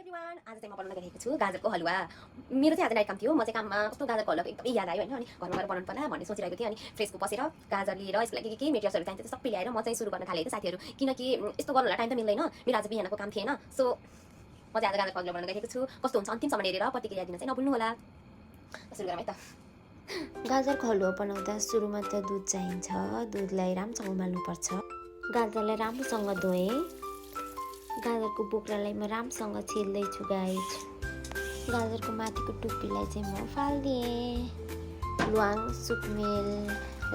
Everyone आज चाहिँ म बनाउन गइरहेको छु गाजरको हलुवा। मेरो चाहिँ आज नाइट काम थियो। म चाहिँ काममा कस्तो गाजरको हलुवा एकदमै याद आयो हैन। अनि घरमा गएर बनाउनु पर्ला भन्ने सोचिरहेको थिएँ। अनि फ्रेसको बसेर गाजर लिएर यसको लागि के मेटेरियल्सहरु चाहिन्छ त्यो सबै ल्याएर म चाहिँ सुरु गर्न थालेँ साथीहरु। किनकि यस्तो गर्नुलाई टाइम त मिल्दैन। मेरो आज बिहानको काम थिएन। सो म चाहिँ आज गाजरको हलुवा बनाउन गइरहेको छु। कस्तो हुन्छ अन्तिमसम्म हेरेर प्रतिक्रिया दिन चाहिँ नभुल्नु होला। सुरु गरौँ है त। गाजरको हलुवा बनाउँदा सुरुमा त दुध चाहिन्छ। दुधलाई राम्रोसँग उमाल्नुपर्छ। गाजरलाई राम्रोसँग धोएँ। गाजरको बोक्रालाई म राम्रोसँग छिल्दैछु गाइज। गाजरको माथिको टुप्पीलाई चाहिँ म फालिदिएँ। ल्वाङ सुकमेल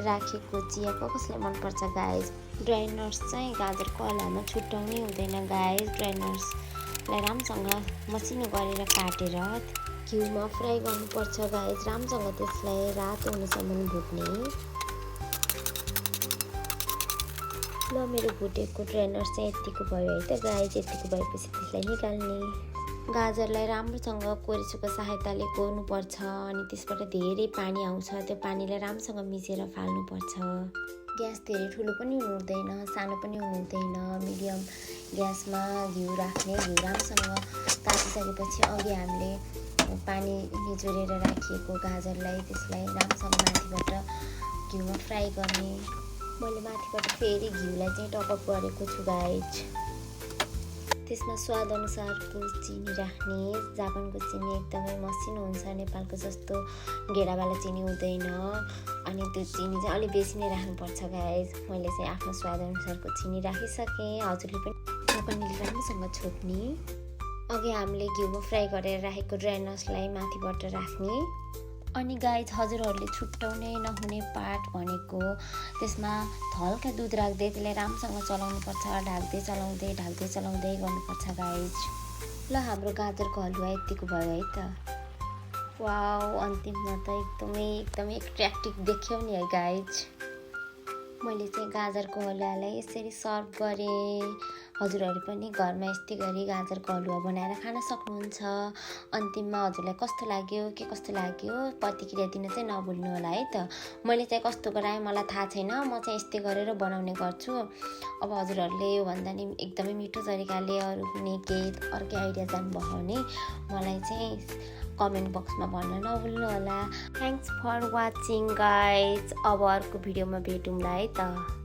राखेको चिया कसलाई मनपर्छ गाइज। ड्राई नट्स चाहिँ गाजरको हलुवामा छुट्याउनै हुँदैन गाइज। ड्राई नट्सलाई राम्रोसँग मसिनो गरेर काटेर घिउमा फ्राई गर्नुपर्छ गाइज। राम्रोसँग त्यसलाई रातो हुनेसम्म भुट्ने। ल मेरो भुटेको ड्राई नट्स चाहिँ यतिको भयो है त गाइज। यतिको भएपछि त्यसलाई निकाल्ने। गाजरलाई राम्रोसँग कोरेसोको सहायताले कोर्नुपर्छ। अनि त्यसबाट धेरै पानी आउँछ। त्यो पानीलाई राम्रोसँग मिसेर फाल्नुपर्छ। ग्यास धेरै ठुलो पनि हुनु हुँदैन, सानो पनि हुनु हुँदैन। मिडियम ग्यासमा घिउ राख्ने। घिउ राम्रोसँग तातिसकेपछि अघि हामीले पानी निचोरेर राखिएको गाजरलाई त्यसलाई राम्रोसँग माथिबाट घिउमा फ्राई गर्ने। मैले माथिबाट फेरि घिउलाई चाहिँ टपअप गरेको छु गाइज। त्यसमा स्वाद अनुसारको चिनी राख्ने। जापानको चिनी एकदमै मसिनो हुन्छ, नेपालको जस्तो गेडावाला चिनी हुँदैन। अनि त्यो चिनी चाहिँ अलिक बेसी नै राख्नुपर्छ गाइज। मैले चाहिँ आफ्नो स्वाद अनुसारको चिनी राखिसकेँ। हजुरले पनि राम्रोसँग छोप्ने। अघि हामीले घिउमा फ्राई गरेर राखेको ड्राई नट्सलाई माथिबाट राख्ने। अनि गाइज हजुरहरूले छुट्याउनै नहुने पार्ट भनेको त्यसमा हल्का दुध राख्दै त्यसलाई राम्रोसँग चलाउनुपर्छ। ढाक्दै चलाउँदै गर्नुपर्छ गाइज। ल हाम्रो गाजरको हलुवा यतिको भयो है त। वाउ, अन्तिममा त एकदमै एट्र्याक्टिभ देख्यौ नि है गाइज। मैले चाहिँ गाजरको हलुवालाई यसरी सर्भ गरेँ। हजुरहरू पनि घरमा यस्तै गरी गाजरको हलुवा बनाएर खान सक्नुहुन्छ। अन्तिममा हजुरलाई कस्तो लाग्यो प्रतिक्रिया दिन चाहिँ नभुल्नु होला है त। मैले चाहिँ कस्तो गराएँ मलाई थाहा छैन। म चाहिँ यस्तै गरेर बनाउने गर्छु। अब हजुरहरूले योभन्दा नि एकदमै मिठो तरिकाले अरू कुनै केही अर्कै आइडिया जान्नुभयो भने मलाई चाहिँ कमेन्ट बक्समा भन्न नभुल्नु होला। Thanks for watching guys. अब अर्को भिडियोमा भेटौँला है त।